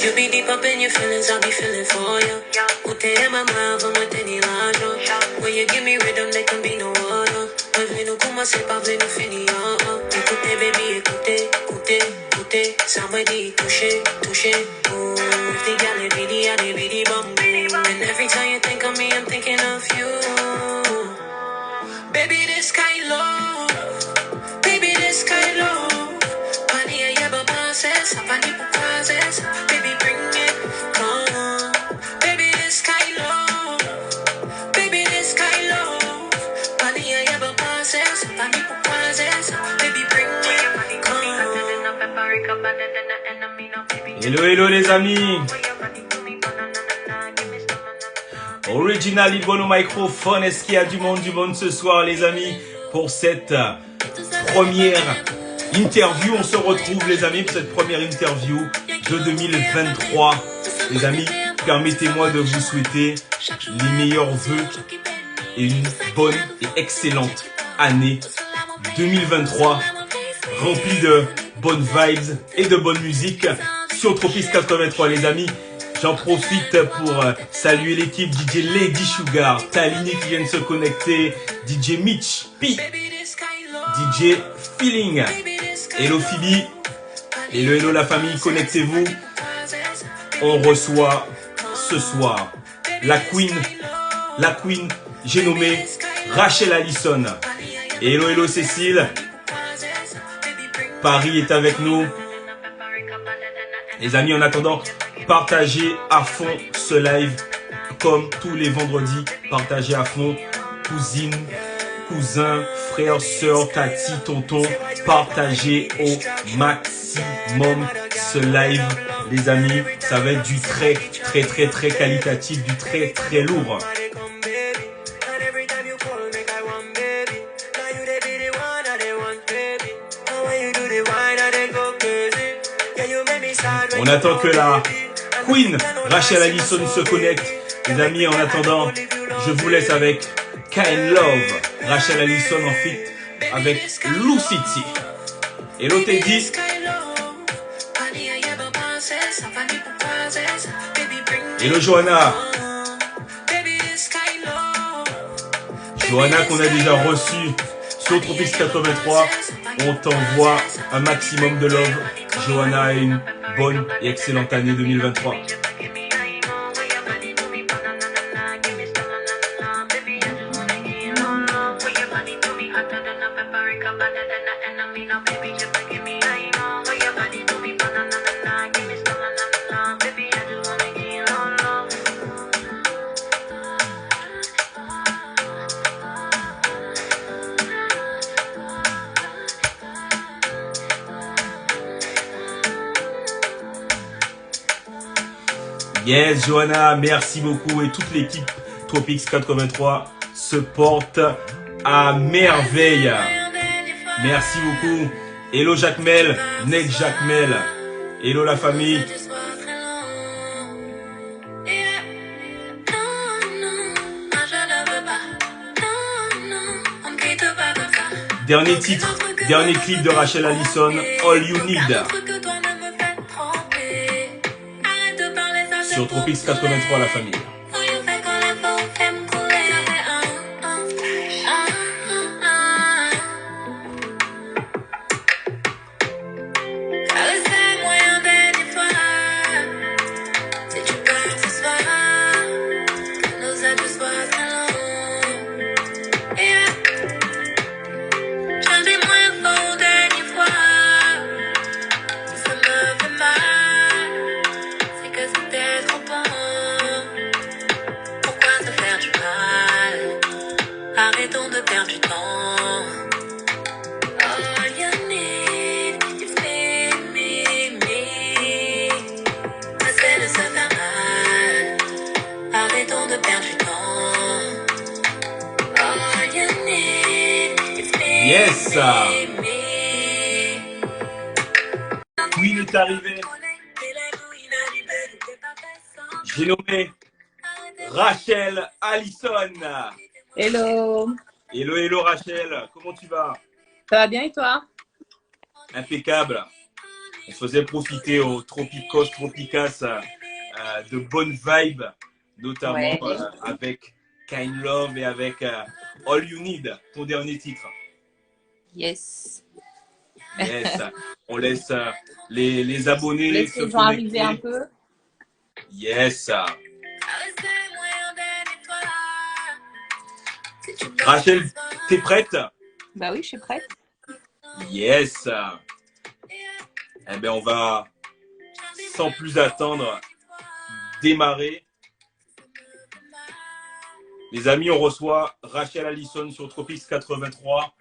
You be deep up in your feelings, I'll be feeling for you. Ute ema mava mateni lajo. When you give me rhythm, there can be no other. Venu kuma se pa venu fini Écoutez baby, écoutez, écoutez, écoutez. Somebody touche. Ooh, if the gal is really, I really bamboo. And every time you think of me, I'm thinking of you. Baby, this kind love. Baby, this kind love. Pani ayaba passes, pani pukases. Baby, bring it, come on. Baby, this kind love. Baby, this kind love. Pani ayaba passes, pani pukases. Baby, bring it, come on. Hello les amis. Original Ivono Microphone. Est-ce qu'il y a du monde ce soir les amis pour cette première interview? On se retrouve les amis pour cette première interview de 2023. Les amis, permettez-moi de vous souhaiter les meilleurs vœux et une bonne et excellente année 2023 remplie de bonnes vibes et de bonne musique sur Tropics 83 les amis. J'en profite pour saluer l'équipe DJ Lady Sugar, Talini qui vient de se connecter, DJ Mitch, P, DJ Feeling, hello Phoebe, hello la famille, connectez-vous. On reçoit ce soir la queen, j'ai nommé Rachel Allison. Hello Cécile, Paris est avec nous. Les amis, en attendant, partagez à fond ce live comme tous les vendredis. Partagez à fond, cousine, cousin, frère, soeur, tati, tonton. Partagez au maximum ce live, les amis. Ça va être du très qualitatif, du très lourd. On attend que la Queen Rachel Allison se connecte. Les amis, en attendant, je vous laisse avec Kind Love. Rachel Allison en feat avec Lucity. Hello Teddy. Hello Johanna. Johanna qu'on a déjà reçu sur Tropics 83. On t'envoie un maximum de love. Johanna a une bonne et excellente année 2023. Yes, Johanna, merci beaucoup. Et toute l'équipe Tropics 83 se porte à merveille. Merci beaucoup. Hello Jacmel, Next Jacmel. Hello la famille. Dernier titre, dernier clip de Rachel Allison, All You Need. Sur Tropics 83 la famille. Arrêtons de perdre du temps. All you need is me. Assez de se faire mal. Arrêtons de perdre du temps. All you need is me. Yes! Queen est arrivé. J'ai nommé Rachel Allison. Hello. Hello Rachel, comment tu vas? Ça va bien et toi? Impeccable. On faisait profiter aux Tropicos, Tropicas de bonnes vibes, notamment Ouais. avec Kind Love et avec All You Need, ton dernier titre. Yes. Yes, on laisse les abonnés Laisse se les gens arriver un connecter. peu. Yes. Rachel, t'es prête? Bah oui, je suis prête. Yes. Eh bien, on va, sans plus attendre, démarrer. Les amis, on reçoit Rachel Allison sur Tropics 83.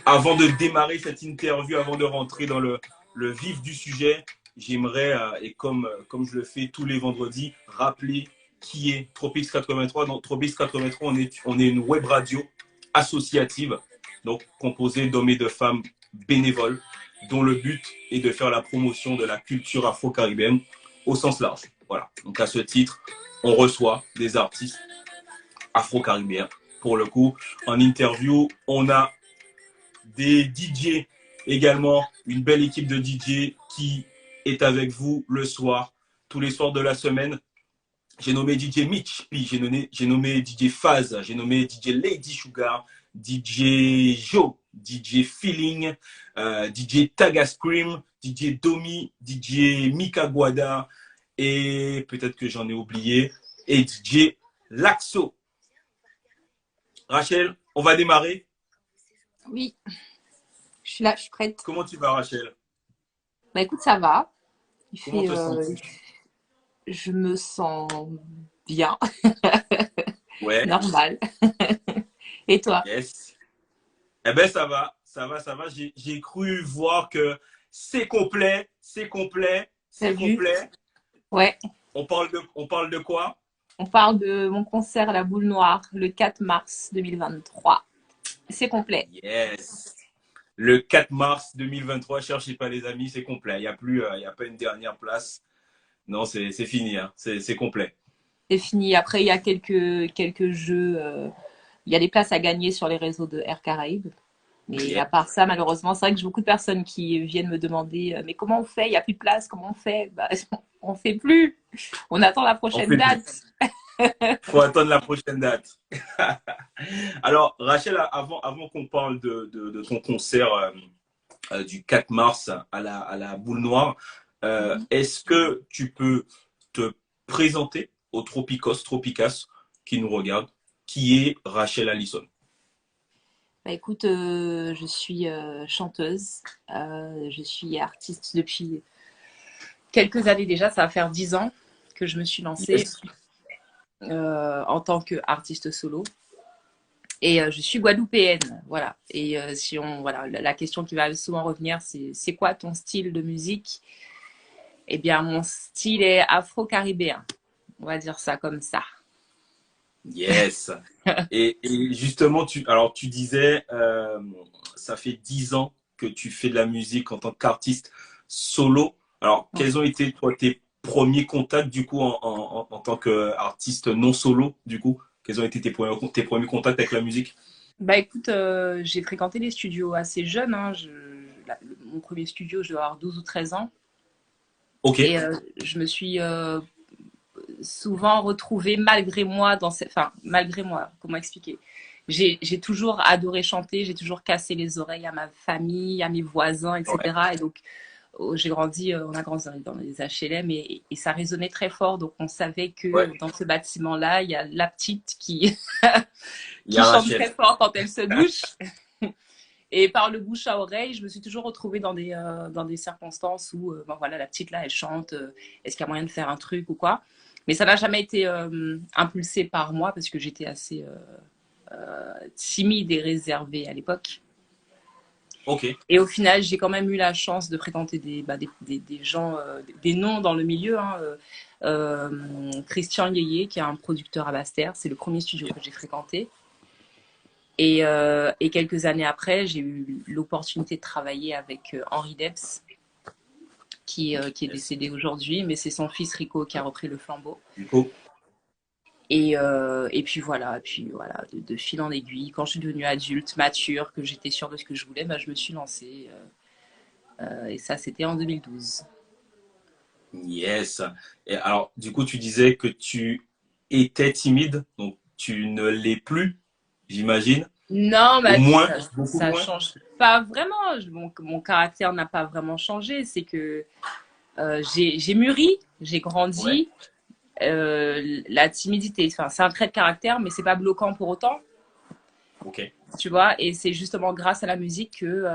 Avant de démarrer cette interview, avant de rentrer dans le vif du sujet, j'aimerais, et comme je le fais tous les vendredis, rappeler qui est Tropics 83. Dans Tropics 83, on est une web radio associative, donc composée d'hommes et de femmes bénévoles, dont le but est de faire la promotion de la culture afro-caribéenne au sens large. Voilà. Donc à ce titre, on reçoit des artistes afro-caribéens. Pour le coup, en interview, on a des DJ également, une belle équipe de DJ qui est avec vous le soir, tous les soirs de la semaine. J'ai nommé DJ Mitch, puis j'ai nommé DJ Faz, j'ai nommé DJ Lady Sugar, DJ Joe, DJ Feeling, DJ Taga Scream, DJ Domi, DJ Mika Guada, et peut-être que j'en ai oublié, et DJ Laxo. Rachel, on va démarrer. Oui, je suis là, je suis prête. Comment tu vas, Rachel? Bah écoute, ça va. Comment te sens-tu? Je me sens bien, Ouais. normal. Et toi? Yes. Eh ben ça va. J'ai cru voir que c'est complet. T'as vu? Ouais. On parle de quoi? On parle de mon concert à la Boule Noire le 4 mars 2023. C'est complet. Yes. Le 4 mars 2023, cherchez pas les amis, c'est complet. Il y a pas une dernière place. Non, c'est fini, hein. C'est complet. C'est fini. Après, il y a quelques jeux. Il y a des places à gagner sur les réseaux de Air Caraïbes. Mais à part ça, malheureusement, c'est vrai que j'ai beaucoup de personnes qui viennent me demander mais comment on fait? Il n'y a plus de place, comment on fait? Bah, on fait plus. On attend la prochaine date. Faut attendre la prochaine date. Alors, Rachel, avant qu'on parle de ton concert du 4 mars à la Boule Noire, est-ce que tu peux te présenter aux Tropicas qui nous regardent? Qui est Rachel Allison? Bah écoute, je suis chanteuse. Je suis artiste depuis quelques années déjà. Ça va faire 10 ans que je me suis lancée. Yes. En tant qu'artiste solo. Et je suis guadeloupéenne, voilà. Et voilà, la question qui va souvent revenir, c'est quoi ton style de musique? Eh bien, mon style est afro-caribéen. On va dire ça comme ça. Yes. et justement, tu disais, ça fait 10 ans que tu fais de la musique en tant qu'artiste solo. Alors, quels ont été, toi, tes premiers contacts, du coup, en tant qu'artiste non solo, du coup? Quels ont été tes premiers contacts avec la musique? Bah écoute, j'ai fréquenté les studios assez jeune. Hein. Mon premier studio, je dois avoir 12 ou 13 ans. Ok. Et je me suis souvent retrouvée malgré moi malgré moi, comment expliquer? J'ai toujours adoré chanter, j'ai toujours cassé les oreilles à ma famille, à mes voisins, etc. Ouais. Et donc, on a grandi dans les HLM et ça résonnait très fort. Donc, on savait que dans ce bâtiment-là, il y a la petite qui chante très fort quand elle se douche. Et par le bouche à oreille, je me suis toujours retrouvée dans des circonstances où voilà, la petite là, elle chante. Est-ce qu'il y a moyen de faire un truc ou quoi? Mais ça n'a jamais été impulsé par moi parce que j'étais assez timide et réservée à l'époque. Ok. Et au final, j'ai quand même eu la chance de fréquenter des gens, des noms dans le milieu. Hein, Christian Yeye, qui est un producteur à Basse-Terre, c'est le premier studio que j'ai fréquenté. Et quelques années après, j'ai eu l'opportunité de travailler avec Henri Debs, qui est décédé aujourd'hui, mais c'est son fils Rico qui a repris le flambeau. Rico. Et puis voilà, de fil en aiguille, quand je suis devenue adulte, mature, que j'étais sûre de ce que je voulais, bah, je me suis lancée Et ça, c'était en 2012. Yes. Et alors, du coup, tu disais que tu étais timide, donc tu ne l'es plus, j'imagine. Non, Au bah, moins, beaucoup ça moins. change pas vraiment. Mon caractère n'a pas vraiment changé. C'est que j'ai mûri, j'ai Ouais. grandi. La timidité, enfin, c'est un trait de caractère, mais c'est pas bloquant pour autant, Ok. tu vois. Et c'est justement grâce à la musique que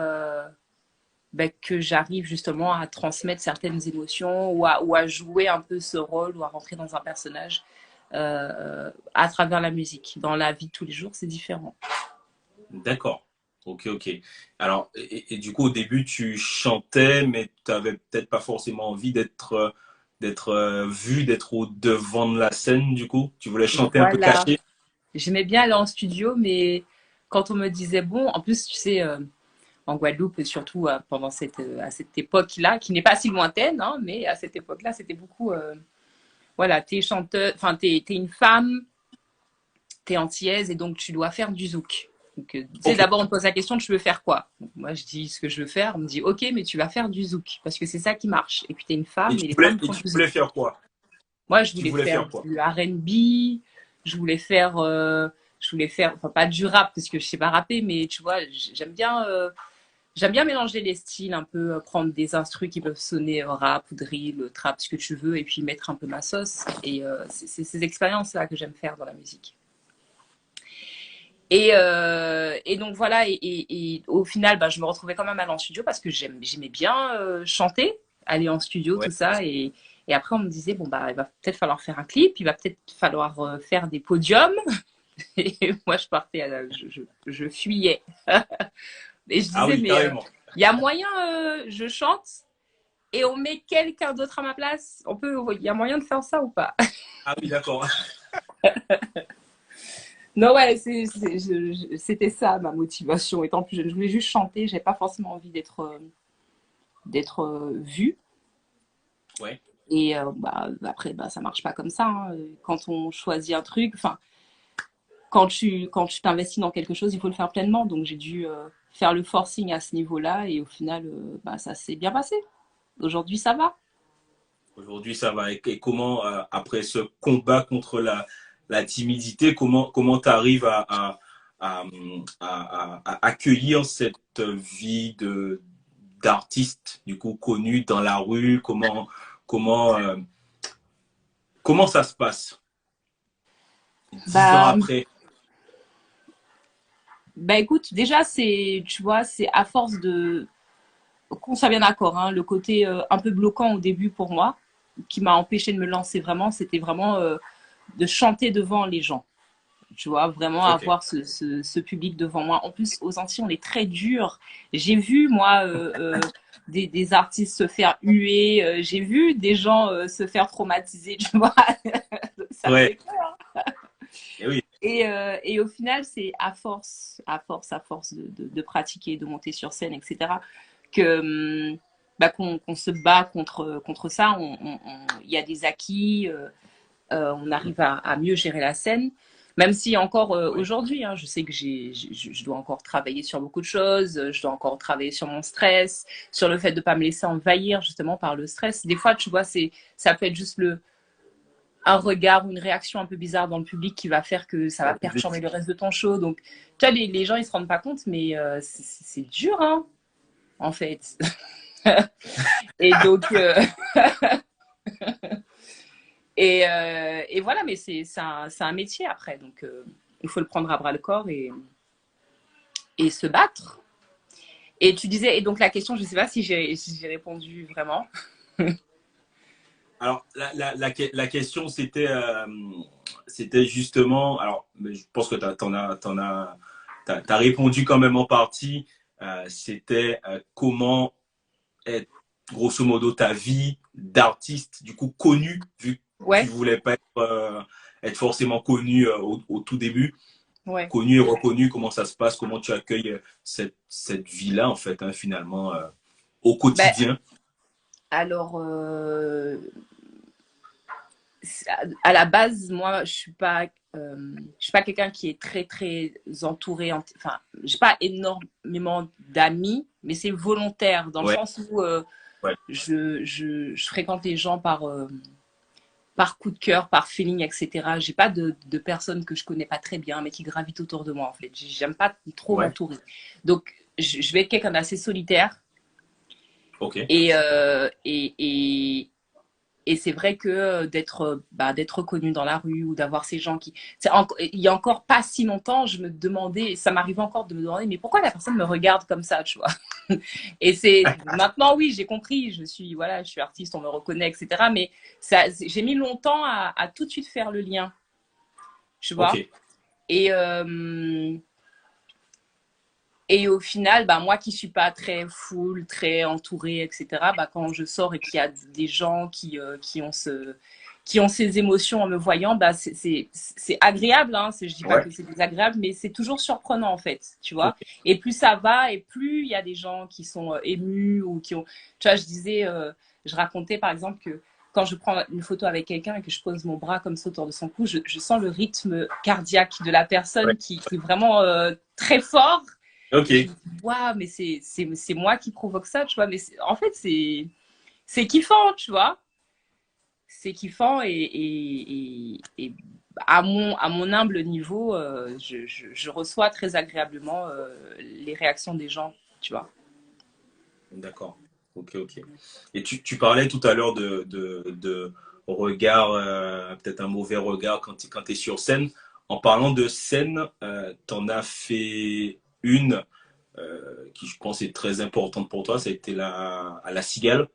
j'arrive justement à transmettre certaines émotions ou à jouer un peu ce rôle ou à rentrer dans un personnage à travers la musique. Dans la vie de tous les jours, c'est différent. D'accord. Ok, ok. Alors, et du coup, au début, tu chantais, mais tu n'avais peut-être pas forcément envie d'être vu, d'être au devant de la scène, du coup. Tu voulais chanter un peu Voilà. caché. J'aimais bien aller en studio, mais quand on me disait, bon, en plus, tu sais, en Guadeloupe, surtout à cette époque-là, qui n'est pas si lointaine, hein, mais à cette époque-là, c'était beaucoup, voilà, t'es chanteuse, enfin, t'es une femme, t'es antillaise et donc tu dois faire du zouk. Donc, tu sais, Ok. d'abord, on me pose la question, tu veux faire quoi? Donc, moi, je dis ce que je veux faire. On me dit, ok, mais tu vas faire du zouk parce que c'est ça qui marche. Et puis, t'es une femme et les femmes Et font tu du voulais zouk. faire quoi? Moi, je Tu voulais voulais faire faire quoi? du R&B, je voulais faire, enfin, pas du rap parce que je sais pas rapper, mais tu vois, j'aime bien mélanger les styles, un peu prendre des instrus qui peuvent sonner rap ou drill, trap, ce que tu veux, et puis mettre un peu ma sauce. Et c'est ces expériences-là que j'aime faire dans la musique. Et donc voilà, et au final, bah, je me retrouvais quand même à aller en studio parce que j'aimais bien chanter, aller en studio, Ouais. tout ça. Et après, on me disait, bon, bah, il va peut-être falloir faire un clip, il va peut-être falloir faire des podiums. Et moi, je partais, je fuyais. Et je Ah disais, oui, mais carrément. il y a moyen, je chante et on met quelqu'un d'autre à ma place. Il y a moyen de faire ça ou pas? Ah oui, d'accord. Non, ouais, c'était ça ma motivation. Étant plus jeune, je voulais juste chanter. J'avais pas forcément envie d'être vue. Ouais. Et bah, après, bah, ça marche pas comme ça, hein. Quand on choisit un truc, enfin, quand tu t'investis dans quelque chose, il faut le faire pleinement. Donc j'ai dû faire le forcing à ce niveau-là et au final, bah, ça s'est bien passé. Aujourd'hui, ça va. Aujourd'hui, ça va. Et comment, après ce combat contre la timidité, comment tu arrives à, à accueillir cette vie d'artiste, du coup, connu dans la rue? Comment, comment ça se passe 10 ans Bah, après? bah écoute, déjà, tu vois, c'est à force qu'on soit bien d'accord, hein, le côté un peu bloquant au début pour moi, qui m'a empêché de me lancer vraiment, c'était vraiment de chanter devant les gens. Tu vois, vraiment Ok. avoir ce public devant moi. En plus, aux Antilles, on est très dur. J'ai vu, moi, des artistes se faire huer. J'ai vu des gens se faire traumatiser, tu vois. Ça Ouais. fait peur. Et oui. Et au final, c'est à force de pratiquer, de monter sur scène, etc., que bah, qu'on se bat contre ça. Il y a des acquis, on arrive à mieux gérer la scène. Même si encore Ouais. aujourd'hui, hein, je sais que je dois encore travailler sur beaucoup de choses, je dois encore travailler sur mon stress, sur le fait de ne pas me laisser envahir justement par le stress. Des fois, tu vois, ça peut être juste un regard ou une réaction un peu bizarre dans le public qui va faire que ça va perturber le reste de ton show. Donc, tu vois, les gens, ils se rendent pas compte, mais c'est dur, hein, en fait. Et donc, et voilà, mais c'est un métier après. Donc, il faut le prendre à bras le corps et se battre. Et tu disais, et donc la question, je ne sais pas si j'ai répondu vraiment. Alors, la question, c'était justement, alors, mais je pense que t'as répondu quand même en partie. C'était comment est, grosso modo, ta vie d'artiste, du coup, connu, vu que tu Ouais, voulais pas être forcément connu au tout début, ouais. connu et reconnu, comment ça se passe, comment tu accueilles cette vie-là, en fait, hein, finalement, au Ben, quotidien. alors, à la base, moi, je suis pas quelqu'un qui est très, très entouré. Enfin, j'ai pas énormément d'amis, mais c'est volontaire dans le Ouais, sens où ouais, je fréquente les gens par coup de cœur, par feeling, etc. J'ai pas de personnes que je connais pas très bien, mais qui gravitent autour de moi, en fait. J'aime pas trop ouais. m'entourer. Donc, je vais être quelqu'un d'assez solitaire. Ok. Et c'est vrai que d'être reconnu dans la rue ou d'avoir ces gens qui... Il y a encore pas si longtemps, je me demandais, ça m'arrivait encore de me demander, mais pourquoi la personne me regarde comme ça, tu vois. Et c'est maintenant, oui, j'ai compris, voilà, je suis artiste, on me reconnaît, etc. Mais j'ai mis longtemps à tout de suite faire le lien, tu vois. Ok. Et, et au final, bah, moi qui suis pas très full, très entourée, etc., bah, quand je sors et qu'il y a des gens qui ont ces émotions en me voyant, bah, c'est agréable. Hein. Je dis pas Ouais. que c'est désagréable, mais c'est toujours surprenant en fait, tu vois. Ok. Et plus ça va, et plus il y a des gens qui sont émus ou qui ont. Tu vois, je racontais par exemple que quand je prends une photo avec quelqu'un et que je pose mon bras comme ça autour de son cou, je sens le rythme cardiaque de la Ouais. personne qui est vraiment très fort. Et je Ok. me dis, waouh, mais c'est moi qui provoque ça, tu vois. Mais en fait, c'est kiffant, tu vois. C'est kiffant et à mon humble niveau, je reçois très agréablement les réactions des gens, tu vois. D'accord. Ok, ok. Et tu parlais tout à l'heure de regard, peut-être un mauvais regard quand tu es sur scène. En parlant de scène, t'en as fait une qui, je pense, est très importante pour toi. Ça a été à la Cigale,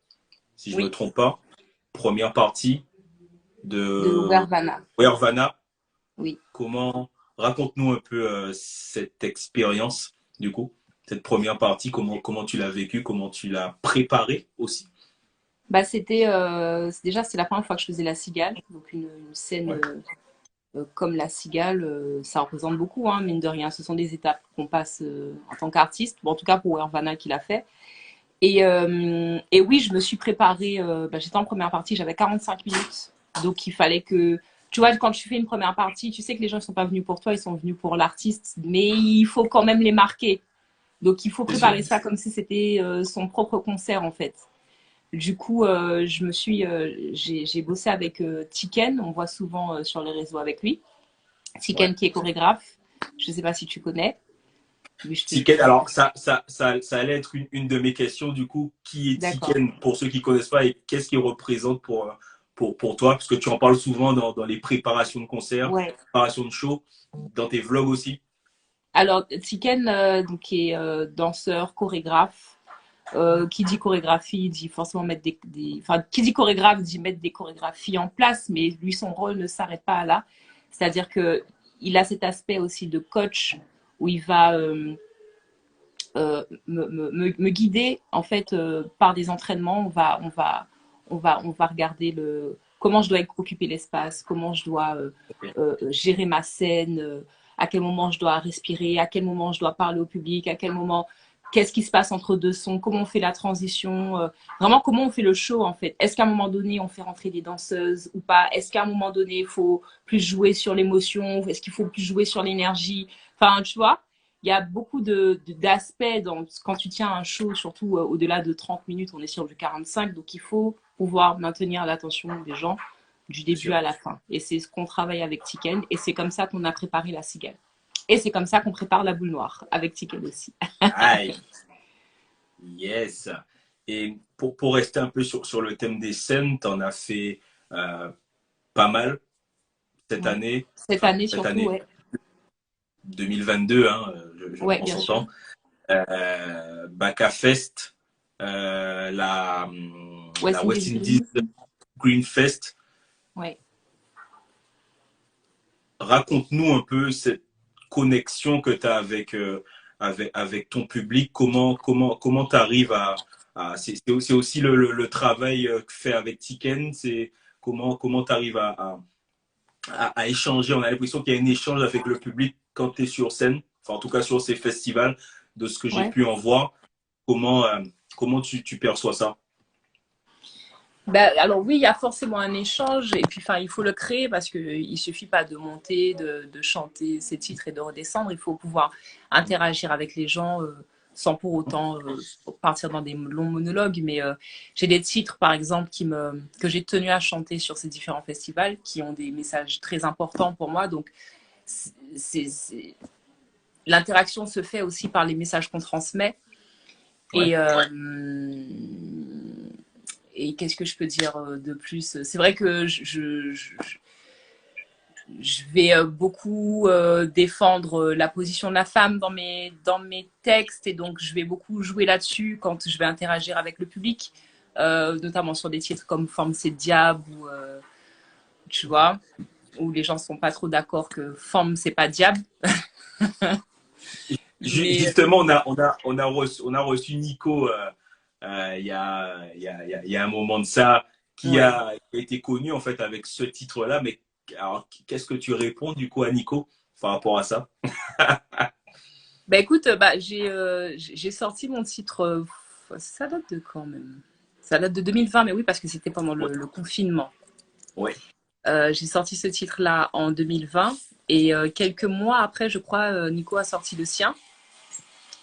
si je me Oui, trompe pas. Première partie de de Wervana, Wervana. oui. Comment, raconte-nous un peu cette expérience, du coup, cette première partie, comment tu l'as vécue, comment tu l'as préparée aussi. Bah, déjà, c'est la première fois que je faisais la cigale, donc une scène Ouais, comme la cigale, ça représente beaucoup, hein, mine de rien. Ce sont des étapes qu'on passe en tant qu'artiste, bon, en tout cas pour Wervana qui l'a fait. Et oui, je me suis préparée. J'étais en première partie, j'avais 45 minutes. Donc, il fallait que. Tu vois, quand tu fais une première partie, tu sais que les gens ne sont pas venus pour toi, ils sont venus pour l'artiste. Mais il faut quand même les marquer. Donc, il faut c'est sûr. préparer ça comme si c'était son propre concert, en fait. Du coup, j'ai bossé avec Tiken. On voit souvent sur les réseaux avec lui. Ouais. Tiken qui est chorégraphe. Je ne sais pas si tu connais. Mais Tiken, alors ça allait être une de mes questions, du coup, qui est D'accord. Tiken pour ceux qui ne connaissent pas et qu'est-ce qu'il représente pour toi, parce que tu en parles souvent dans les préparations de concerts, Ouais. préparations de shows, dans tes vlogs aussi. Alors, Tiken, donc, qui est danseur, chorégraphe, qui dit chorégraphie dit forcément mettre enfin, qui dit chorégraphe dit mettre des chorégraphies en place, mais lui, son rôle ne s'arrête pas là. C'est-à-dire que il a cet aspect aussi de coach où il va me guider en fait par des entraînements. On va regarder comment je dois occuper l'espace, comment je dois Ok. gérer ma scène, à quel moment je dois respirer, à quel moment je dois parler au public, à quel moment, qu'est-ce qui se passe entre deux sons, comment on fait la transition, vraiment comment on fait le show en fait. Est-ce qu'à un moment donné on fait rentrer des danseuses ou pas? Est-ce qu'à un moment donné il faut plus jouer sur l'émotion? Est-ce qu'il faut plus jouer sur l'énergie? Enfin, tu vois, il y a beaucoup d'aspects quand tu tiens un show, surtout au-delà de 30 minutes, on est sur du 45, donc il faut pouvoir maintenir l'attention des gens du C'est début sûr. à la fin. Et c'est ce qu'on travaille avec Tiken, et c'est comme ça qu'on a préparé la cigale. Et c'est comme ça qu'on prépare la boule noire, avec Tiken aussi. Aïe, yes. Et pour rester un peu sur le thème des scènes, tu en as fait euh, pas mal cette Ouais. année, Cette enfin année cette surtout, année ouais. 2022, hein, Ouais, on bien sûr. s'entend. Baka Fest, la West West Indies Indies Green. Green Fest. Ouais. Raconte-nous un peu cette connexion que tu as avec ton public. Comment tu arrives c'est aussi le travail que fait avec Tiken. C'est comment tu arrives à échanger. On a l'impression qu'il y a un échange avec le public quand tu es sur scène. Enfin, en tout cas, sur ces festivals, de ce que j'ai Ouais. pu en voir. Comment, comment tu perçois ça? Ben, alors oui, il y a forcément un échange et puis enfin, il faut le créer parce qu'il ne suffit pas de monter, de chanter ses titres et de redescendre. Il faut pouvoir interagir avec les gens sans pour autant partir dans des longs monologues. Mais j'ai des titres, par exemple, que j'ai tenu à chanter sur ces différents festivals qui ont des messages très importants pour moi. Donc, l'interaction se fait aussi par les messages qu'on transmet. Ouais. Et qu'est-ce que je peux dire de plus? C'est vrai que je vais beaucoup défendre la position de la femme dans mes textes et donc je vais beaucoup jouer là-dessus quand je vais interagir avec le public, notamment sur des titres comme Forme c'est diable ou tu vois, où les gens sont pas trop d'accord que Forme c'est pas diable. Justement, on a reçu Nico il y a un moment de ça qui a été connu en fait avec ce titre-là. Mais alors, qu'est-ce que tu réponds du coup à Nico par rapport à ça? Bah écoute, j'ai sorti mon titre, ça date de quand même? Ça date de 2020, mais oui, parce que c'était pendant le confinement. Ouais. J'ai sorti ce titre-là en 2020 et quelques mois après, je crois, Nico a sorti le sien.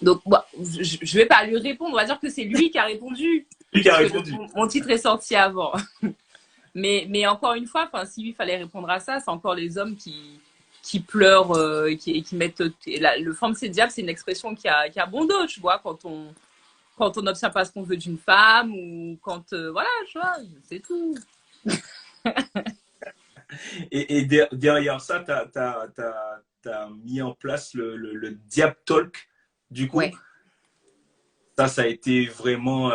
Donc, bon, je vais pas lui répondre, on va dire que c'est lui qui a répondu. Lui qui a répondu. Mon titre est sorti avant. Mais encore une fois, si lui fallait répondre à ça, c'est encore les hommes qui pleurent, qui mettent le forme c'est diable, c'est une expression qui a bon dos, tu vois, quand on n'obtient pas ce qu'on veut d'une femme ou quand voilà, tu vois, c'est tout. Et derrière ça, t'as mis en place le Diab Talk, du coup. Ouais. Ça a été vraiment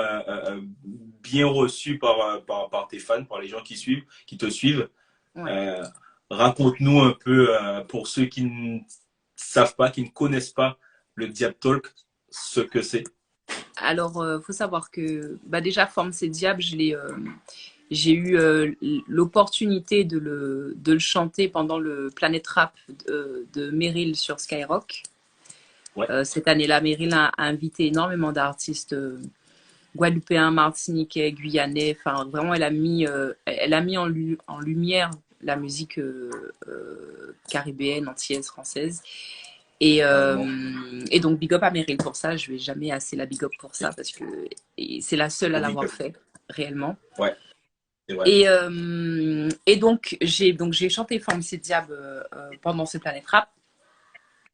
bien reçu par tes fans, par les gens qui te suivent. Ouais. Raconte-nous un peu, pour ceux qui ne savent pas, qui ne connaissent pas le Diab Talk, ce que c'est. Alors, faut savoir que déjà, Forme c'est diable, j'ai eu l'opportunité de le chanter pendant le Planet Rap de Meryl sur Skyrock. Ouais. Cette année-là, Meryl a invité énormément d'artistes guadeloupéens, martiniquais, guyanais. Enfin, vraiment, elle a mis en lumière la musique caribéenne, antillaise, française. Et donc, big up à Meryl pour ça. Je vais jamais assez la big up pour ça parce que c'est la seule à l'avoir fait, réellement. Ouais. Et donc, j'ai chanté Forme c'est diable pendant ce Planet Rap.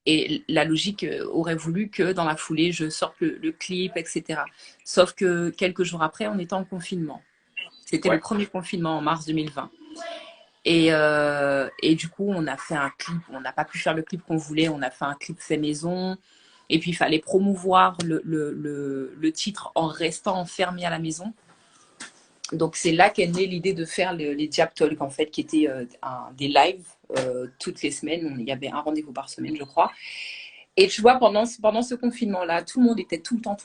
Et la logique aurait voulu que dans la foulée, je sorte le clip, etc. Sauf que quelques jours après, on était en confinement. C'était le premier confinement en mars 2020. Et du coup, on a fait un clip. On n'a pas pu faire le clip qu'on voulait. On a fait un clip fait maison. Et puis, il fallait promouvoir le titre en restant enfermé à la maison. Donc, c'est là qu'est née l'idée de faire les Diab Talk, en fait, qui étaient des lives toutes les semaines. Il y avait un rendez-vous par semaine, je crois. Et tu vois, pendant ce confinement-là, tout le monde était tout le temps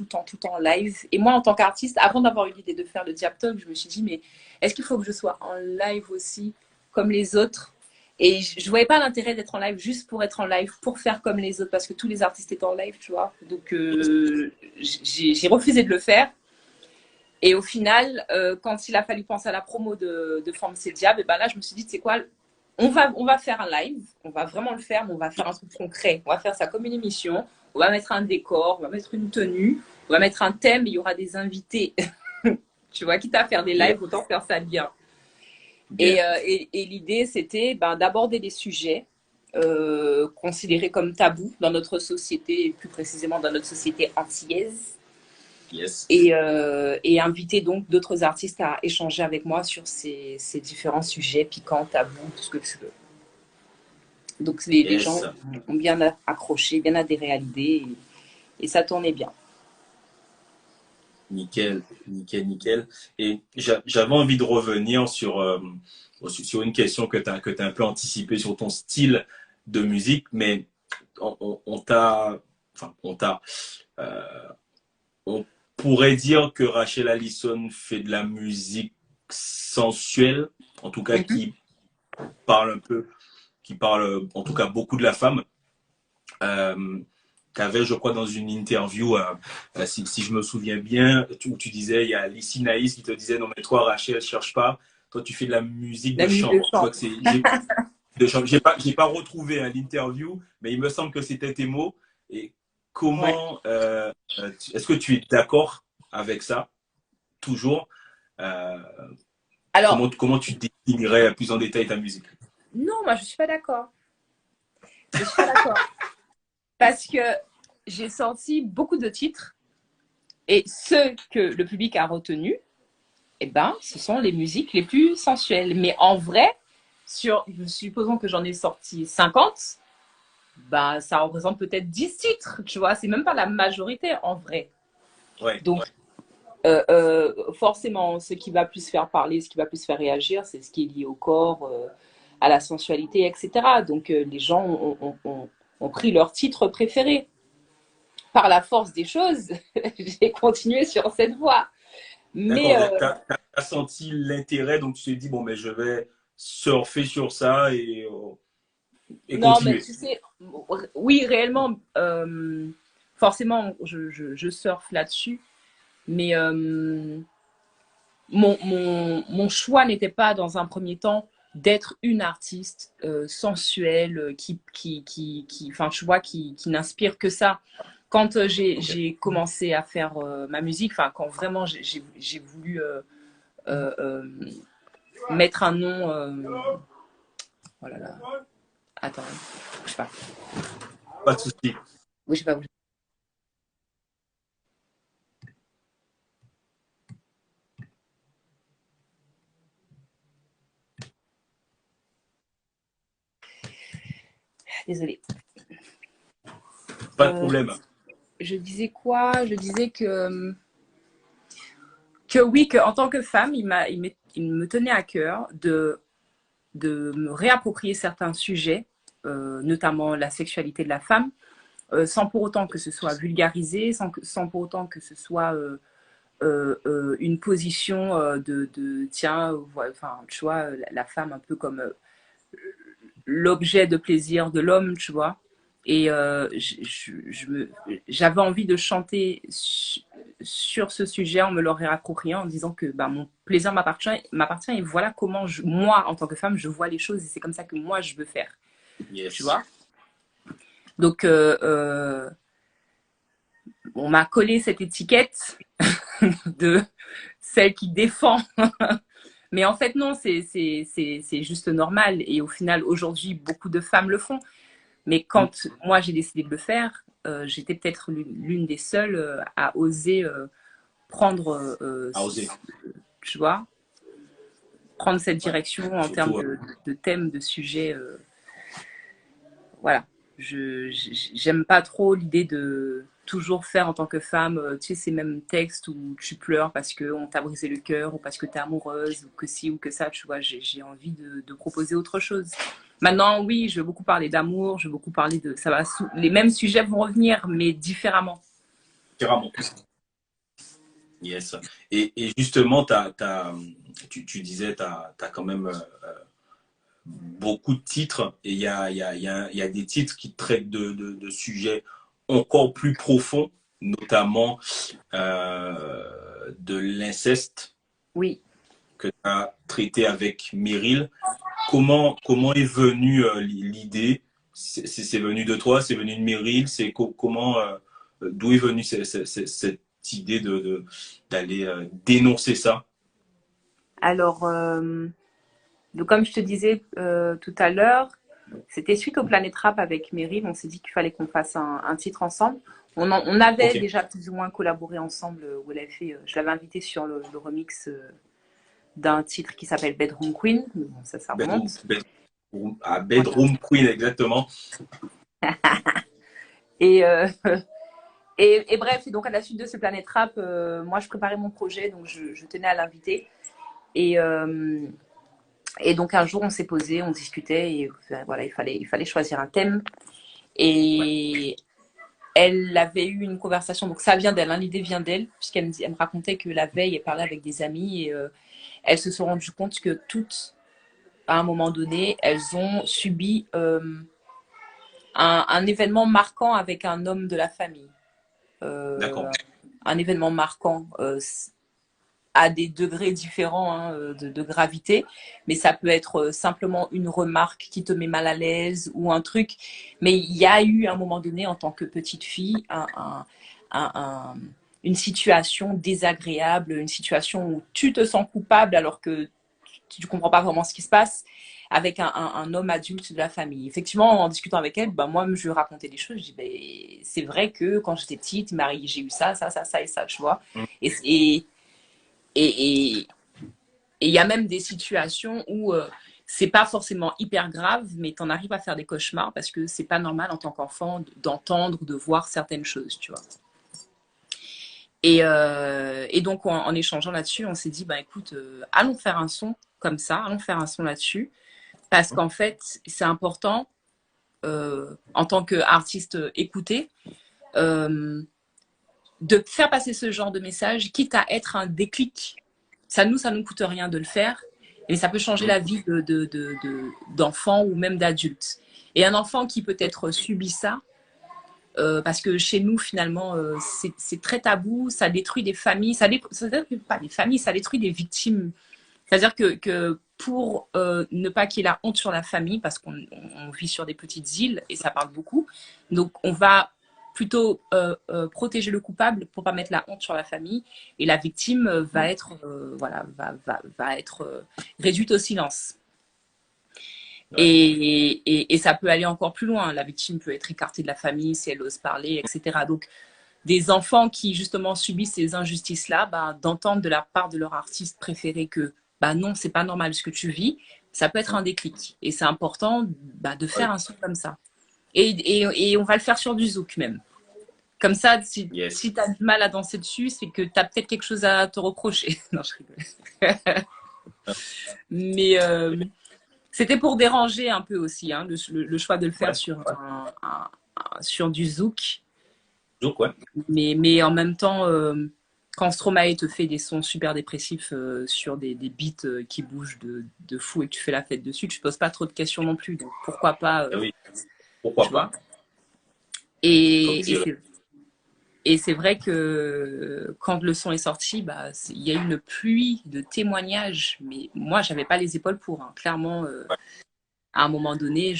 en live. Et moi, en tant qu'artiste, avant d'avoir eu l'idée de faire le Diab Talk, je me suis dit, mais est-ce qu'il faut que je sois en live aussi, comme les autres? Et je ne voyais pas l'intérêt d'être en live juste pour être en live, pour faire comme les autres, parce que tous les artistes étaient en live, tu vois. Donc, j'ai refusé de le faire. Et au final, quand il a fallu penser à la promo de Forme c'est diable, et ben là, je me suis dit, tu sais quoi, on va faire un live, on va vraiment le faire, mais on va faire un truc concret. On va faire ça comme une émission, on va mettre un décor, on va mettre une tenue, on va mettre un thème, et il y aura des invités. Tu vois, quitte à faire des lives, autant faire ça bien. Et l'idée, c'était d'aborder des sujets considérés comme tabous dans notre société, et plus précisément dans notre société antillaise. Yes. Et inviter donc d'autres artistes à échanger avec moi sur ces différents sujets piquants, tabous, tout ce que tu veux. Donc les gens ont bien accroché, bien adhéré à l'idée et ça tournait bien. Nickel. Et j'avais envie de revenir sur une question que tu as un peu anticipée sur ton style de musique, mais on pourrait dire que Rachel Allison fait de la musique sensuelle, en tout cas qui parle en tout cas beaucoup de la femme. avais, je crois, dans une interview, si je me souviens bien, où tu disais, il y a Lissy Naïs qui te disait, non mais toi, Rachel, cherche pas, toi tu fais de la musique La de musique chant. de Je chant. crois que c'est j'ai pas retrouvé l'interview, mais il me semble que c'était tes mots. Et Ouais. comment, est-ce que tu es d'accord avec ça, toujours? Euh, Alors, comment tu définirais plus en détail ta musique? non, moi, je suis pas d'accord. Je suis pas d'accord. Parce que j'ai sorti beaucoup de titres et ceux que le public a retenus, eh ben, ce sont les musiques les plus sensuelles. Mais en vrai, supposons que j'en ai sorti 50, bah, ça représente peut-être 10 titres, tu vois. C'est même pas la majorité en vrai. Ouais. Donc, forcément, ce qui va plus faire parler, ce qui va plus faire réagir, c'est ce qui est lié au corps, à la sensualité, etc. Donc, les gens ont pris leur titre préféré. Par la force des choses, j'ai continué sur cette voie. Mais D'accord, tu as senti l'intérêt, donc tu t'es dit, bon, mais je vais surfer sur ça et non, mais continuer. tu sais, oui, réellement, forcément, je surfe là-dessus. Mais mon choix n'était pas, dans un premier temps, d'être une artiste sensuelle enfin, tu vois, qui n'inspire que ça. Quand Ok. j'ai commencé à faire ma musique, enfin, quand vraiment j'ai voulu euh, euh, mettre un nom. Oh là là. Attends, je sais pas. Pas de souci. Oui, je sais pas. Désolée. Pas de Euh, problème. je disais quoi? Je disais que oui, que en tant que femme, il me tenait à cœur de me réapproprier certains sujets, notamment la sexualité de la femme, sans pour autant que ce soit vulgarisé, sans pour autant que ce soit une position tiens, enfin, tu vois, la femme un peu comme l'objet de plaisir de l'homme, tu vois. Et j'avais envie de chanter sur ce sujet en me le réappropriant, en disant que bah, mon plaisir m'appartient et voilà comment moi, en tant que femme, je vois les choses et c'est comme ça que moi, je veux faire, tu Yes. vois. Donc, on m'a collé cette étiquette de celle qui défend. Mais en fait, non, c'est juste normal. Et au final, aujourd'hui, beaucoup de femmes le font. Mais Mm. quand moi, j'ai décidé de le faire, j'étais peut-être l'une des seules à oser prendre, À oser. tu vois, prendre cette Ouais. direction en termes Surtout, de thèmes, de sujets. Voilà. J'aime pas trop l'idée de toujours faire en tant que femme, tu sais, ces mêmes textes où tu pleures parce qu'on t'a brisé le cœur ou parce que tu es amoureuse ou que ci ou que ça, tu vois, j'ai envie de proposer autre chose. Maintenant, oui, je veux beaucoup parler d'amour, je veux beaucoup parler de... les mêmes sujets vont revenir, mais différemment. différemment. Yes. Et justement, tu disais, tu as quand même beaucoup de titres et il y a des titres qui traitent de sujets encore plus profonds, notamment de l'inceste Oui. que tu as traité avec Meryl. Comment est venue l'idée? C'est venu de toi, c'est venu de Meryl, comment, d'où est venue cette idée d'aller dénoncer ça? Alors, donc comme je te disais tout à l'heure, c'était suite au Planète Rap avec Meryl, on s'est dit qu'il fallait qu'on fasse un titre ensemble. On avait Ok. déjà plus ou moins collaboré ensemble, où elle avait fait, je l'avais invité sur le remix d'un titre qui s'appelle Bedroom Queen. Bon, ça remonte. Voilà. Bedroom Queen, exactement. Et, et bref, et donc à la suite de ce Planète Rap, moi je préparais mon projet, donc je tenais à l'inviter. Et, et donc un jour on s'est posé, on discutait et voilà, il fallait choisir un thème. Ouais. Et elle avait eu une conversation, donc ça vient d'elle, hein, l'idée vient d'elle, elle me racontait que la veille, elle parlait avec des amis et elles se sont rendues compte que toutes, à un moment donné, elles ont subi un événement marquant avec un homme de la famille. D'accord. Un événement marquant à des degrés différents hein, de gravité, mais ça peut être simplement une remarque qui te met mal à l'aise ou un truc. Mais il y a eu à un moment donné, en tant que petite fille, une situation désagréable, une situation où tu te sens coupable alors que tu ne comprends pas vraiment ce qui se passe avec un homme adulte de la famille. Effectivement, en discutant avec elle, bah, moi, je lui racontais des choses. Je dis, bah, c'est vrai que quand j'étais petite, Marie, j'ai eu ça, ça, ça, ça et ça, tu vois. Et il y a même des situations où c'est pas forcément hyper grave, mais tu en arrives à faire des cauchemars parce que c'est pas normal en tant qu'enfant d'entendre, de voir certaines choses, tu vois. Et donc, en échangeant là-dessus, on s'est dit, bah, écoute, allons faire un son comme ça, allons faire un son là-dessus. Parce qu'en fait, c'est important, en tant qu'artiste écouté, de faire passer ce genre de message, quitte à être un déclic. Ça nous coûte rien de le faire, et ça peut changer la vie d'enfants ou même d'adultes. Et un enfant qui peut-être subit ça, parce que chez nous, finalement, c'est très tabou, ça détruit des familles, ça détruit pas des familles, ça détruit des victimes. C'est-à-dire que pour ne pas qu'il y ait la honte sur la famille, parce qu'on vit sur des petites îles et ça parle beaucoup, donc on va plutôt protéger le coupable pour pas mettre la honte sur la famille, et la victime va être voilà va être réduite au silence. Ouais. Et ça peut aller encore plus loin. La victime peut être écartée de la famille si elle ose parler, etc. Donc des enfants qui justement subissent ces injustices-là, bah, d'entendre de la part de leur artiste préféré que bah non, c'est pas normal ce que tu vis, ça peut être un déclic. Et c'est important bah, de faire un son comme ça. Et on va le faire sur du zouk même. Comme ça, si tu as du mal à danser dessus, c'est que tu as peut-être quelque chose à te reprocher. Non, je rigole. Mais c'était pour déranger un peu aussi, hein, le choix de le faire sur du zouk. Zouk, ouais. Mais en même temps, quand Stromae te fait des sons super dépressifs sur des beats qui bougent de fou et que tu fais la fête dessus, tu ne poses pas trop de questions non plus. Donc pourquoi pas oui. Pourquoi pas. Et c'est vrai que quand le son est sorti, bah, il y a eu une pluie de témoignages. Mais moi, je n'avais pas les épaules pour. Hein. Clairement, à un moment donné,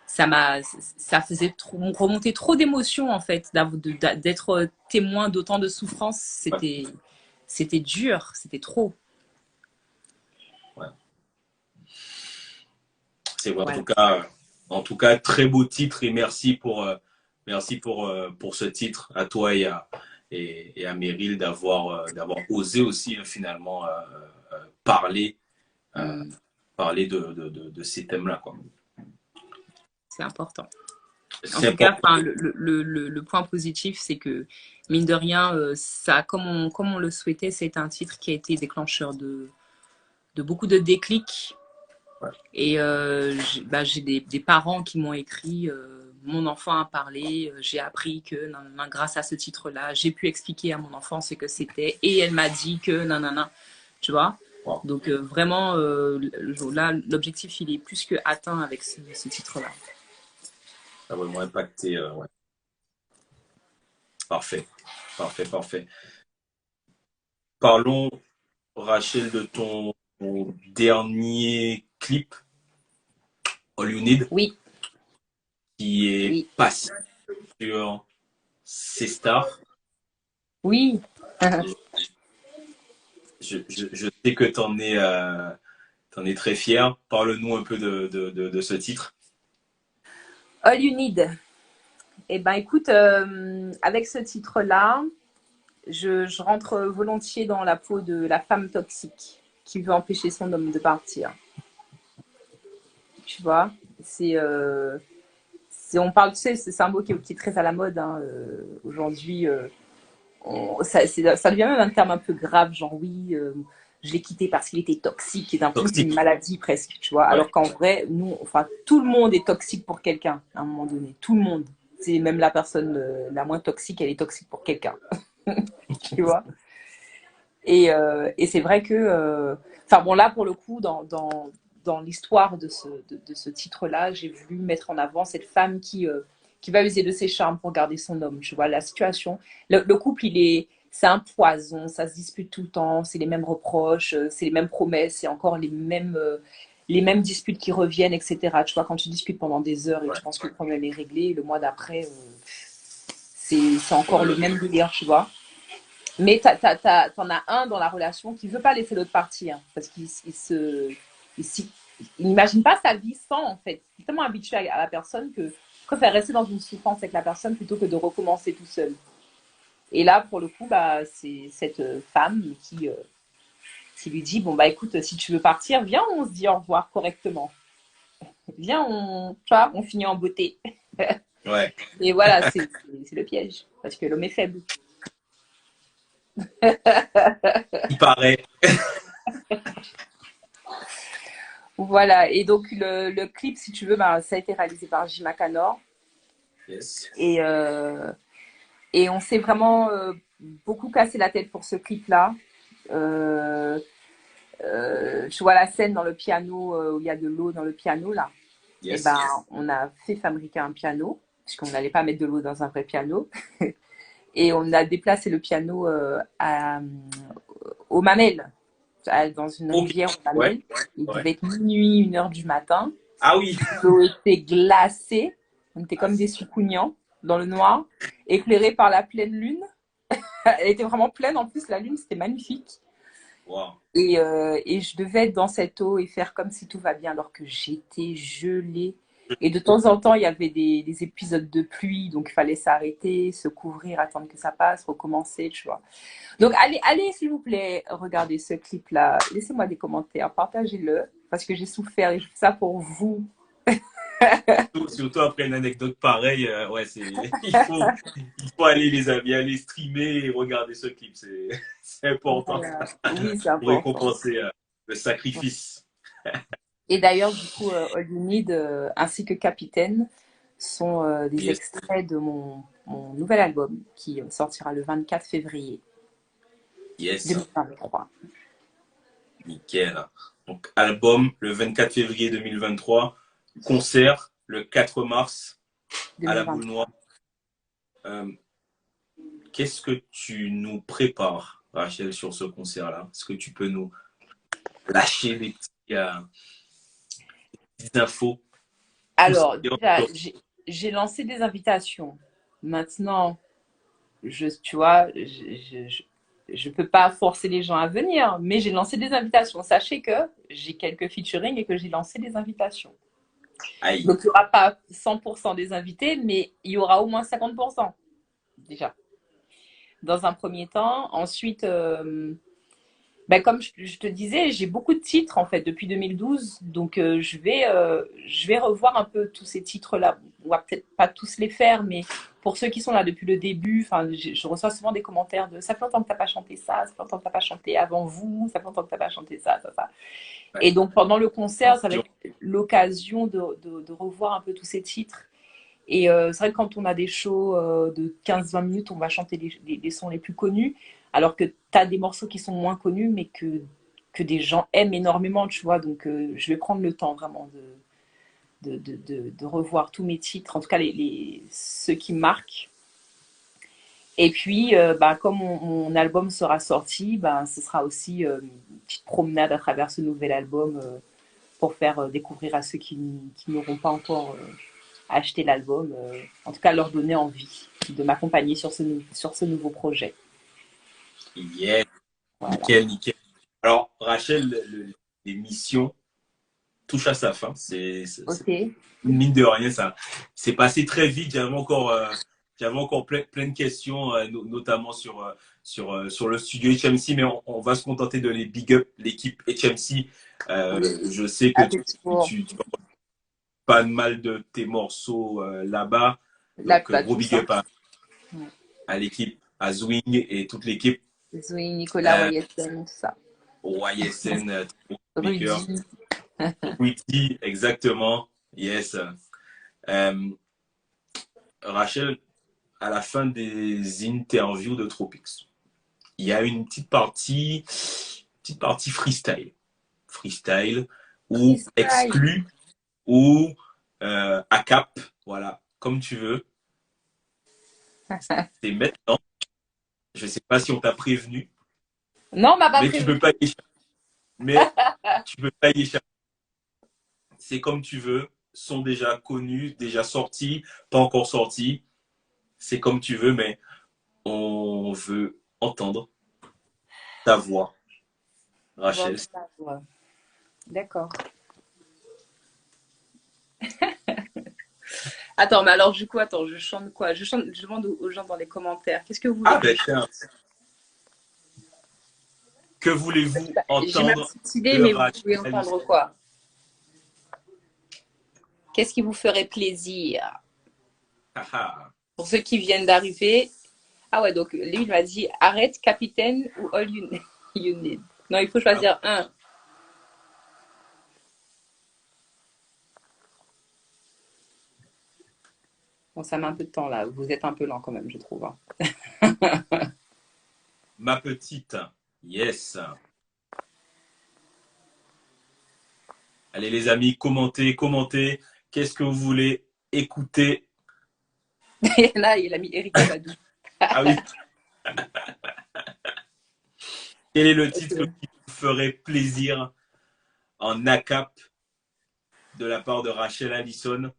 ça faisait remonter trop d'émotions, en fait, d'être témoin d'autant de souffrance. C'était dur, c'était trop. Ouais. C'est vrai, en tout cas, très beau titre, et merci pour ce titre, à toi et à Meryl d'avoir osé aussi finalement parler de ces thèmes-là, quoi. C'est important. En tout cas, le point positif, c'est que, mine de rien, ça, comme on le souhaitait, c'est un titre qui a été déclencheur de beaucoup de déclics. Ouais. Et j'ai des parents qui m'ont écrit, mon enfant a parlé, j'ai appris que, nanana, grâce à ce titre-là, j'ai pu expliquer à mon enfant ce que c'était, et elle m'a dit que, nanana, tu vois. Wow. Donc vraiment, là, l'objectif, il est plus que atteint avec ce titre-là. Ça a vraiment impacté. Ouais. Parfait. Parlons, Rachel, de ton dernier clip, All You Need. Oui. Qui est passé sur C-Star. Oui. Je sais que tu en es très fier. Parle-nous un peu de ce titre. All You Need. Eh ben, écoute, avec ce titre-là, je rentre volontiers dans la peau de la femme toxique qui veut empêcher son homme de partir. Tu vois, on parle, tu sais, c'est un mot qui est très à la mode hein, aujourd'hui. Ça devient même un terme un peu grave, genre oui, je l'ai quitté parce qu'il était toxique, et d'un coup c'est une maladie presque, tu vois. Ouais. Alors qu'en vrai, tout le monde est toxique pour quelqu'un à un moment donné, tout le monde. C'est même la personne la moins toxique, elle est toxique pour quelqu'un, tu vois. Et c'est vrai que, bon là pour le coup, dans dans l'histoire de ce titre-là, j'ai voulu mettre en avant cette femme qui va user de ses charmes pour garder son homme. Tu vois, la situation, le couple, c'est un poison, ça se dispute tout le temps, c'est les mêmes reproches, c'est les mêmes promesses, c'est encore les mêmes disputes qui reviennent, etc. Tu vois, quand tu discutes pendant des heures et tu penses que le problème est réglé, le mois d'après, c'est encore le même délire, tu vois. Mais t'en as un dans la relation qui veut pas laisser l'autre partir parce qu'il n'imagine pas sa vie sans, en fait. Il est tellement habitué à la personne que préfère rester dans une souffrance avec la personne plutôt que de recommencer tout seul. Et là, pour le coup, bah, c'est cette femme qui lui dit, bon, bah écoute, si tu veux partir, viens, on se dit au revoir correctement. Viens, on finit en beauté. Ouais. Et voilà, c'est le piège, parce que l'homme est faible. Il paraît. Voilà, et donc le clip, si tu veux, bah, ça a été réalisé par Jima Kanor. Yes. Et on s'est vraiment beaucoup cassé la tête pour ce clip-là. Tu vois la scène dans le piano où il y a de l'eau dans le piano, là. Yes. Et ben, on a fait fabriquer un piano, puisqu'on n'allait pas mettre de l'eau dans un vrai piano. Et on a déplacé le piano au Mamelles, dans une rivière au Mamelles. Il devait être minuit, 1h du matin. Ah oui. L'eau était glacée. On était comme des soucougnants dans le noir, éclairés par la pleine lune. Elle était vraiment pleine en plus, la lune, c'était magnifique. Wow. Et je devais être dans cette eau et faire comme si tout va bien alors que j'étais gelée. Et de temps en temps, il y avait des épisodes de pluie, donc il fallait s'arrêter, se couvrir, attendre que ça passe, recommencer, tu vois. Donc, allez s'il vous plaît, regardez ce clip-là. Laissez-moi des commentaires, partagez-le, parce que j'ai souffert et je fais ça pour vous. Surtout après une anecdote pareille, ouais, il faut aller, les amis, aller streamer et regarder ce clip. C'est important. Voilà. Oui, c'est important. Pour récompenser le sacrifice. Et d'ailleurs, du coup, All You Need ainsi que Capitaine sont des extraits de mon nouvel album qui sortira le 24 février 2023. Nickel. Donc, album le 24 février 2023, concert le 4 mars 2023. À la Boule Noire. Qu'est-ce que tu nous prépares, Rachel, sur ce concert-là? Est-ce que tu peux nous lâcher des petites infos? Alors, déjà, j'ai lancé des invitations. Maintenant, tu vois, je peux pas forcer les gens à venir, mais j'ai lancé des invitations. Sachez que j'ai quelques featuring et que j'ai lancé des invitations. Aïe. Donc, il n'y aura pas 100% des invités, mais il y aura au moins 50% déjà. Dans un premier temps. Ensuite, comme je te disais, j'ai beaucoup de titres en fait depuis 2012. Donc, je vais revoir un peu tous ces titres-là. On va peut-être pas tous les faire, mais pour ceux qui sont là depuis le début, je reçois souvent des commentaires de « ça fait longtemps que tu n'as pas chanté ça, ça fait longtemps que tu n'as pas chanté avant vous, ça fait longtemps que tu n'as pas chanté ça, ça, ça ». Ouais. Et donc, pendant le concert, ça va être l'occasion de revoir un peu tous ces titres. Et c'est vrai que quand on a des shows de 15-20 minutes, on va chanter les sons les plus connus, alors que tu as des morceaux qui sont moins connus, mais que des gens aiment énormément, tu vois. Donc, je vais prendre le temps vraiment de revoir tous mes titres, en tout cas ceux qui marquent. Et puis, comme mon album sera sorti, ce sera aussi une petite promenade à travers ce nouvel album pour faire découvrir à ceux qui n'auront pas encore acheté l'album, en tout cas leur donner envie de m'accompagner sur ce nouveau projet. Yeah. Voilà. Nickel. Alors, Rachel, l'émission touche à sa fin. Mine de rien, ça c'est passé très vite. J'avais encore plein de questions, notamment sur le studio HMC, mais on va se contenter de les big up l'équipe HMC. Je sais que tu pas mal de tes morceaux là-bas. Donc, gros big up à l'équipe, à Zwing et toute l'équipe. Zwing, Nicolas, YSN, tout ça. YSN, Rudy, exactement. Yes. Rachel, à la fin des interviews de Tropics, il y a une petite partie freestyle. Freestyle ou exclu ou à cap. Voilà, comme tu veux. C'est maintenant. Je ne sais pas si on t'a prévenu. Non, on m'a pas mais prévenu. Tu peux pas y échapper. Mais tu peux pas y échapper. C'est comme tu veux. Sont déjà connus, déjà sortis, pas encore sortis. C'est comme tu veux, mais on veut entendre ta voix, Rachel. D'accord. Attends, mais alors du coup, attends, je chante quoi? Je demande aux gens dans les commentaires. Qu'est-ce que vous voulez? Ah ben tiens. Que voulez-vous entendre? J'ai ma petite idée, mais vous voulez entendre quoi? Qu'est-ce qui vous ferait plaisir? Pour ceux qui viennent d'arriver. Ah ouais, donc lui, il m'a dit arrête, capitaine ou all you need. Non, il faut choisir un. Bon, ça met un peu de temps là. Vous êtes un peu lent quand même, je trouve. Hein. Ma petite, yes. Allez les amis, commentez. Qu'est-ce que vous voulez écouter? Et là, il a mis Eric Badou. Ah oui. Quel est le titre qui vous ferait plaisir en ACAP de la part de Rachel Allison?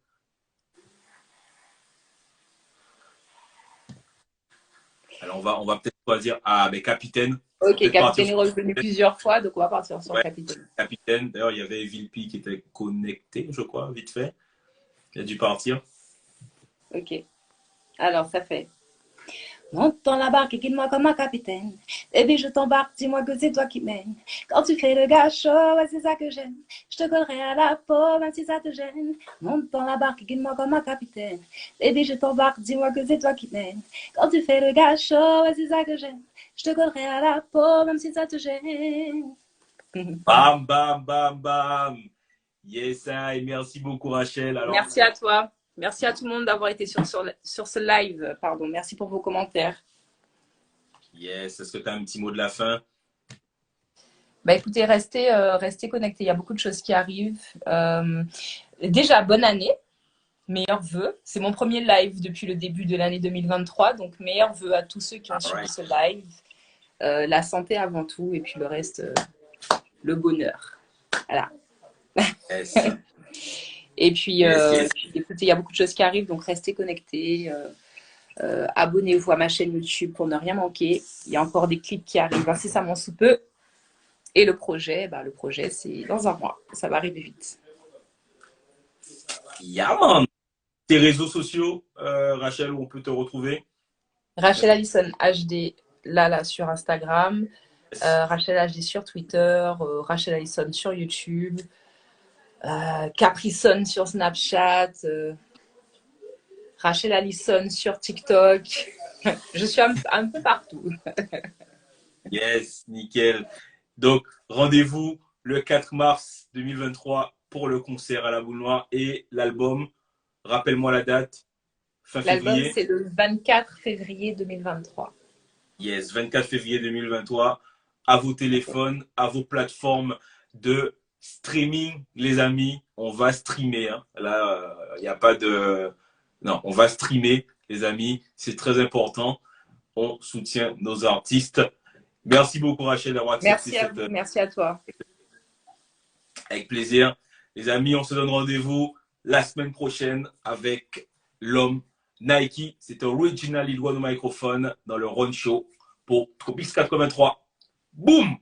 Alors on va peut-être choisir mais Capitaine. Ok, Capitaine est revenu plusieurs fois, donc on va partir sur Capitaine. Capitaine, d'ailleurs il y avait Vilpi qui était connecté, je crois, vite fait. Il a dû partir. Ok. Alors ça fait. Monte dans la barque et guide-moi comme un capitaine. Bébé, je t'embarque, dis-moi que c'est toi qui mènes. Quand tu fais le gars chaud, ouais, c'est ça que j'aime. Je te collerai à la peau, même si ça te gêne. Monte dans la barque et guide-moi comme un capitaine. Bébé, je t'embarque, dis-moi que c'est toi qui mènes. Quand tu fais le gars chaud, ouais, c'est ça que j'aime. Je te collerai à la peau, même si ça te gêne. Bam, bam, bam, bam. Yes, et merci beaucoup Rachel. Alors, merci à toi. Merci à tout le monde d'avoir été sur ce live. Pardon. Merci pour vos commentaires. Yes, est-ce que tu as un petit mot de la fin? Bah écoutez, restez connectés. Il y a beaucoup de choses qui arrivent. Déjà, bonne année. Meilleurs vœux. C'est mon premier live depuis le début de l'année 2023. Donc, meilleurs vœux à tous ceux qui ont suivi ce live. La santé avant tout. Et puis le reste, le bonheur. Voilà. Yes. Et puis, écoutez, il y a beaucoup de choses qui arrivent, donc restez connectés. Abonnez-vous à ma chaîne YouTube pour ne rien manquer. Il y a encore des clips qui arrivent incessamment sous peu. Et le projet, c'est dans un mois. Ça va arriver vite. Yeah, tes réseaux sociaux, Rachel, où on peut te retrouver? Rachel Allison HD, là, sur Instagram. Rachel HD sur Twitter. Rachel Allison sur YouTube. Caprison sur Snapchat, Rachel Allison sur TikTok. Je suis un peu partout. Yes, nickel. Donc, rendez-vous le 4 mars 2023 pour le concert à la Boule Noire et l'album. Rappelle-moi la date. Fin février. L'album, c'est le 24 février 2023. Yes, 24 février 2023. À vos téléphones, à vos plateformes de streaming, les amis, on va streamer. Hein. Là, il n'y a pas de... Non, on va streamer, les amis. C'est très important. On soutient nos artistes. Merci beaucoup, Rachel, d'avoir accepté cette... Merci à toi. Avec plaisir. Les amis, on se donne rendez-vous la semaine prochaine avec l'homme Nike. C'était Original Lead One au microphone dans le Run Show pour Tropics 83. Boum!